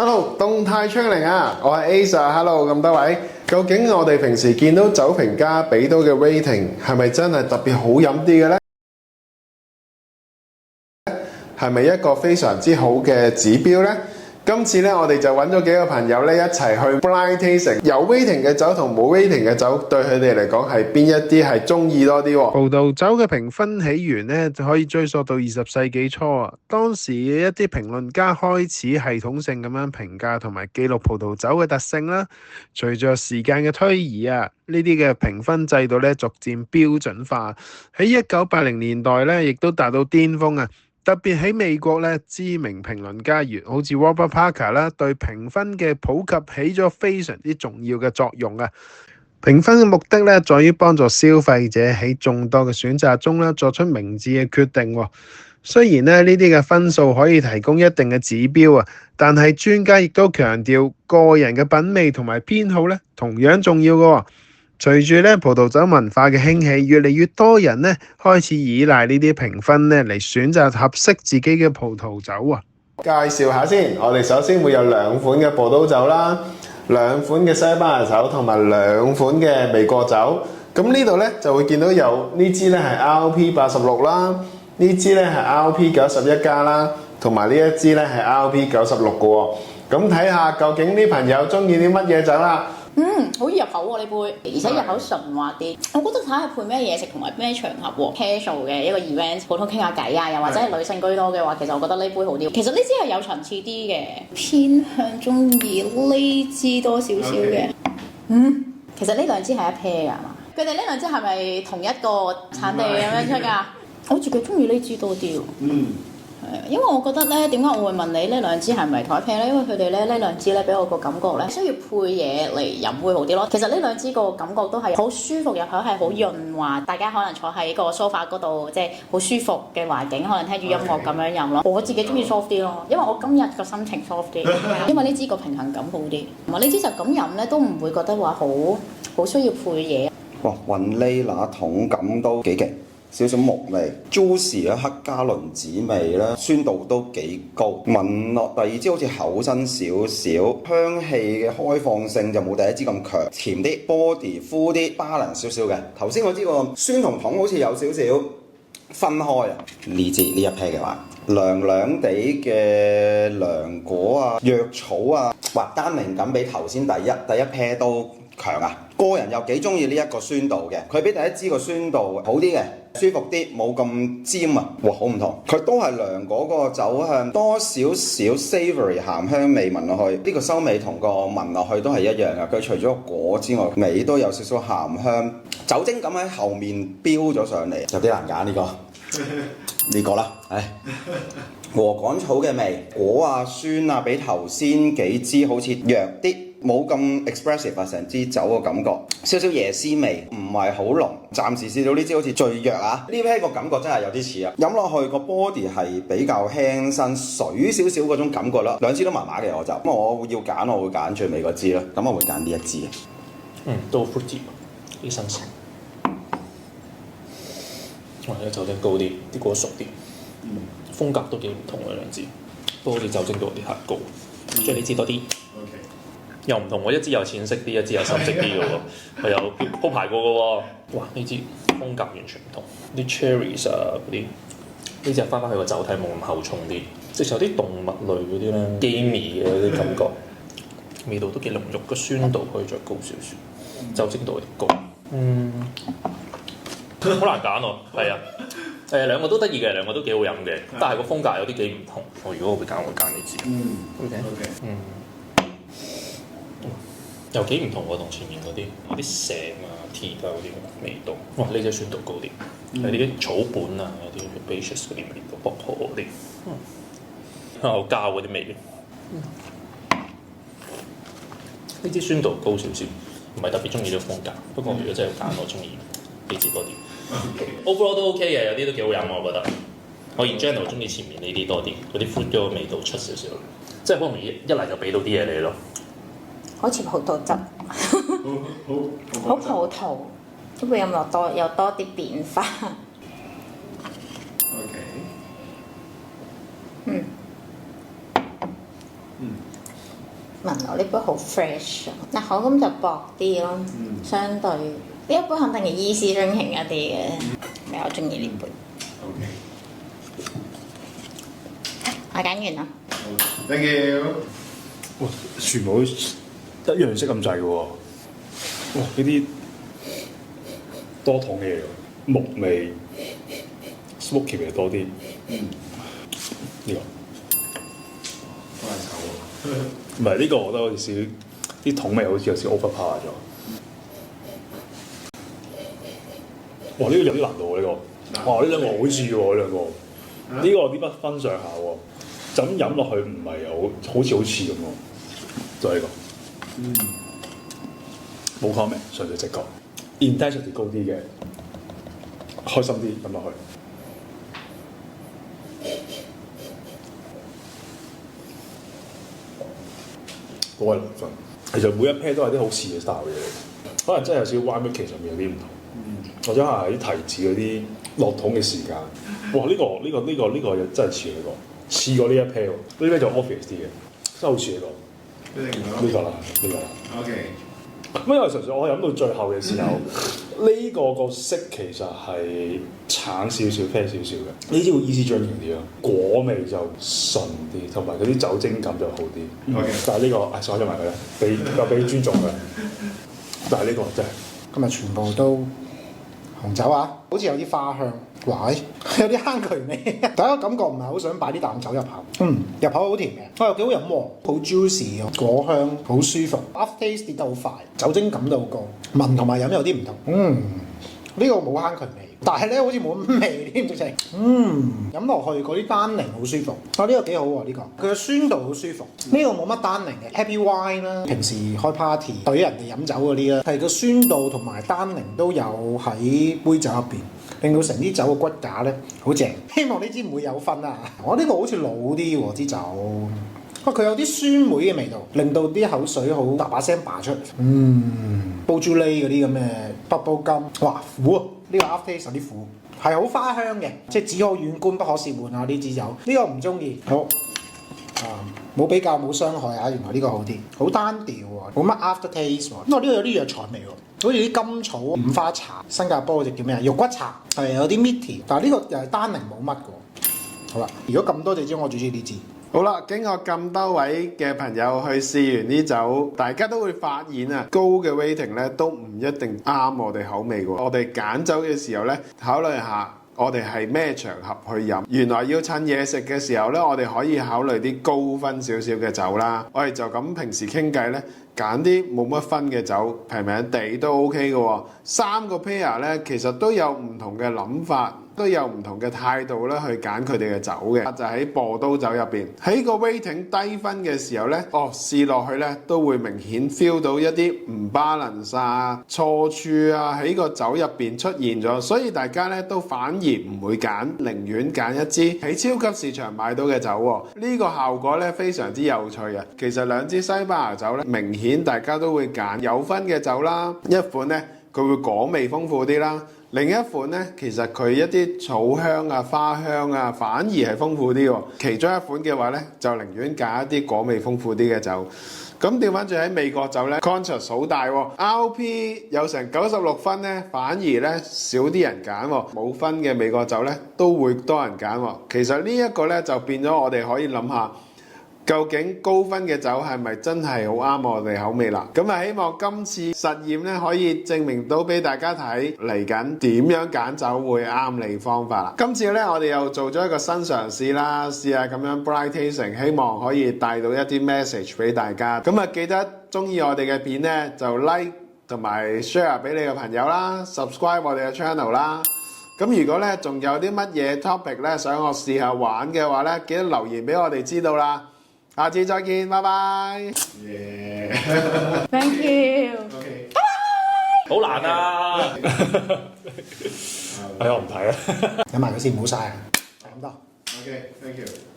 Hello， 動態清零啊！我係 Asa，Hello 咁多位。究竟我哋平時見到酒評家俾到嘅 rating 係咪真係特別好飲啲嘅呢？係咪一個非常之好嘅指標呢？今次咧，我哋就揾咗幾個朋友咧一齊去 blind tasting， 有 rating 嘅酒同冇 rating 嘅酒，對佢哋嚟講係邊一啲係中意多啲？葡萄酒嘅評分起源咧，就可以追溯到20世紀初啊。當時一啲評論家開始系統性咁樣評價同埋記錄葡萄酒嘅特性啦。隨着時間嘅推移啊，呢啲嘅評分制度咧逐漸標準化。喺1980年代咧，亦都達到巔峰啊！特別喺美國咧，知名評論家如好似 Robert Parker 啦，對評分嘅普及起咗非常之重要嘅作用啊！評分嘅目的咧，在於幫助消費者喺眾多嘅選擇中咧，作出明智嘅決定。雖然咧呢啲嘅分數可以提供一定嘅指標啊，但係專家亦都強調個人嘅品味同埋偏好咧，同樣重要嘅。隨住咧葡萄酒文化嘅興起，越嚟越多人咧開始依賴呢啲評分咧嚟選擇合適自己嘅葡萄酒啊！介紹下先，我哋首先會有2款嘅葡萄酒啦，2款嘅西班牙酒同埋2款嘅美國酒。咁呢度咧就會見到有呢支咧係 RP86 啦，呢支咧係 RP91 加啦，同埋呢一支咧係 RP96 嘅喎。咁睇下究竟啲朋友中意啲乜嘢酒啦。好易入口喎呢杯，而且入口順滑啲。我覺得睇下配咩嘢食同埋咩場合喎。casual 嘅一個 event， 普通傾下偈啊，又或者係女性居多嘅話，其實我覺得呢杯好啲。其實呢支係有層次啲嘅，偏向中意呢支多少少嘅。其實呢兩支係一 pair 㗎嘛？佢哋呢兩支係咪同一個產地咁樣出㗎？我自己中意呢支多啲喎。因為我覺得咧，點解我會問你呢兩支係咪同一 pair 咧？因為佢哋咧呢兩支咧俾我個感覺咧，需要配嘢嚟飲會好啲咯。其實呢兩支個感覺都係好舒服，入口係好潤滑。大家可能坐喺個 sofa 嗰度，即係好舒服嘅環境，可能聽住音樂咁樣飲咯。我自己中意 soft 啲咯，因為我今日個心情 soft 啲，因為呢支個平衡感好啲。同埋呢支就咁飲咧，都唔會覺得話好需要配嘢。哇，雲呢拿桶感都幾勁。少少木味 ，juicy 啦，黑加侖子味啦，酸度都幾高。聞落第二支好似厚身少少，香氣嘅開放性就冇第一支咁強，甜啲 ，body full 啲，balance 少少嘅。頭先我知個酸同桶好似有少少分開啊。呢支呢一 pair 嘅話，涼涼地嘅涼果啊、藥草啊，或單寧感比頭先第一 pair 都強啊。個人又幾中意呢一個酸度嘅，佢比第一支個酸度好啲嘅。舒服啲，冇咁尖啊！哇，好唔同。佢都係涼果個酒香，多少少 savoury 鹹香味聞落去。呢個收尾同個聞落去都係一樣嘅。佢除咗個果之外，尾都有少少鹹香，酒精感喺後面飆咗上嚟，有啲難揀呢個。呢個啦，禾稈草嘅味，果啊酸啊，比頭先幾支好似弱啲。冇咁 expressive 啊，成支酒嘅感覺，少少椰絲味，唔係好濃。暫時試到呢支好似最弱啊！呢 pair 個感覺真係有啲似啊，飲落去個 body 係比較輕身水少少嗰種感覺啦。兩支都麻麻嘅我就，咁我要揀，我會揀最尾嗰支啦。咁我會揀呢一支啊。都 fruity，啲新鮮。哇！呢個酒精高啲，啲果熟啲，風格都幾唔同嘅兩支，不過好似酒精度有啲黑高，即係呢支多啲。又唔同喎，一支又淺色啲，一支又深色啲嘅喎，佢有鋪排過嘅喎。哇！呢支風格完全唔同，啲 cherries 啊嗰啲，呢支翻返去個酒體冇咁厚重啲，即係有啲動物類嗰啲咧 gamey 嘅嗰啲感覺，味道都幾濃郁，個酸度可以再高少少，酒精度又高。好難揀喎，係啊，兩個都得意嘅，兩個都幾好飲嘅，但係個風格有啲幾唔同。如果我會揀，我會揀呢支。OK。又幾唔同喎，同前面嗰啲有啲石啊、鐵啊嗰啲味道。哇！呢隻酸度高啲，有啲草本啊，有啲 herbaceous 嗰啲味道，薄荷嗰啲，香口膠嗰啲味。呢支酸度高少少，唔係特別中意呢個風格。不過如果真係要揀，我中意呢支多啲。Overall 都 OK 嘅，有啲都幾好飲我覺得。我 in general 中意前面呢啲多啲，嗰啲 fruit 嗰個味道出少少，即係好容易一嚟就俾到啲嘢你咯。好似葡萄汁，好葡萄，都會飲落有多啲變化。聞落呢杯好 fresh 啊，嗱口感就薄啲咯，相對呢一杯肯定係easy drinking一啲嘅，比較中意呢杯。我揀完啦。Thank you。哇！全部都一樣色咁滯嘅喎。哇！呢啲多糖嘅嘢喎，木味 smoky 味多啲。呢個好難炒喎。唔係呢個，我覺得好似少啲糖味，好似有少 overpower 咗。哇！呢個有啲難度喎，呢個。哇！呢兩個好似喎，呢兩個。呢個啲不分上下喎。就咁飲落去唔係好似咁喎，就係呢個，冇 comment，純粹直覺 ，intensity 高啲嘅，開心啲飲落去，9.6分。其實每一 pair 都係啲好似嘅 style 嘅嘢，可能真係有少少 wine making上面有啲唔同，或者係啲提子嗰啲落桶嘅時間。哇！呢個真係似呢個。試過呢一 pair 喎，呢 pair 就 obvious 啲嘅，真係好似呢個。呢個啦。OK。咁因為純粹我飲到最後嘅時候，呢個色其實係橙少少、啡少少嘅，呢支會 easy drinking 啲咯，果味就順啲，同埋嗰啲酒精感就好啲。OK。但係呢個鎖咗埋佢啦，俾尊重佢。但係呢個真係今日全部都紅酒啊，好似有啲花香。喂，有啲坑渠味，大家感覺唔係好想擺啲啖酒入口。入口好甜嘅，又幾好飲喎，好 juicy， 果香好舒服 ，aftertaste 跌得好快，酒精感都好高，聞同埋飲有啲唔同。呢個冇坑渠味，但係咧好似冇乜味添，直情。飲落去嗰啲單寧好舒服。呢個幾好喎，呢個佢嘅酸度好舒服。呢個冇乜單寧嘅 happy wine 啦，平時開 party 對人哋飲酒嗰啲啦，係個酸度同埋單寧都有喺杯酒入邊。令到成啲酒嘅骨架咧好正，希望呢支唔會有分啊！我呢個好似老啲喎支酒，佢有啲酸梅嘅味道，令到啲口水好大把聲拔出嚟。布朱利嗰啲咁嘅 bubble gum，哇苦啊！呢個 aftertaste 有啲苦，係好花香嘅，即係只可遠觀不可褻玩啊！呢支酒呢個唔中意，好冇比較冇傷害啊！原來呢個好啲，好單調喎，冇乜 aftertaste 喎。因為呢個有啲藥材味喎，好似啲甘草、五花茶，新加坡嗰隻叫咩啊？肉骨茶係有啲 meaty，但係呢個又係單寧冇乜嘅。好啦，如果咁多隻支，我最中意呢支。好啦，經過咁多位嘅朋友去試完呢酒，大家都會發現啊，高嘅 rating 咧都唔一定啱我哋口味喎。我哋揀酒嘅時候咧，考慮下我哋係咩場合去飲。原來要趁嘢食嘅時候咧，我哋可以考慮啲高分少少嘅酒啦。我哋就咁平時傾偈咧，揀啲冇乜分嘅酒，平平地都 OK 嘅喎。3個 pair 咧，其實都有唔同嘅諗法。都有唔同嘅態度咧，去揀佢哋嘅酒嘅，就喺波都酒入邊。喺個 rating 低分嘅時候咧，試落去咧都會明顯 feel 到一啲唔 balance 啊、錯處啊喺個酒入邊出現咗，所以大家咧都反而唔會揀，寧願揀一支喺超級市場買到嘅酒喎。呢個效果咧非常之有趣啊！其實兩支西班牙酒咧，明顯大家都會揀有分嘅酒啦，一款咧佢會果味豐富啲啦。另一款咧，其實佢一啲草香啊、花香啊，反而係豐富啲喎。其中一款嘅話咧，就寧願揀一啲果味豐富啲嘅酒。咁調翻轉喺美國酒咧 contrast 好大喎。RP 有成96分咧，反而咧少啲人揀喎。冇分嘅美國酒咧，都會多人揀喎。其實呢一個咧就變咗我哋可以諗下。究竟高分嘅酒係咪真係好啱我哋口味啦？咁啊，希望今次實驗咧可以證明到俾大家睇嚟緊點樣揀酒會啱你方法啦。今次咧我哋又做咗一個新嘗試啦，試下咁樣 blind tasting， 希望可以帶到一啲 message 俾大家。咁啊，記得中意我哋嘅片咧就 like 同埋 share 俾你嘅朋友啦 ，subscribe 我哋嘅 channel 啦。咁如果咧仲有啲乜嘢 topic 咧想我試下玩嘅話咧，記得留言俾我哋知道啦。下次再見，拜拜。Thank you。OK。好難啊！係我唔睇啊。飲埋佢先，唔好嘥啊！咁多。OK，thank you。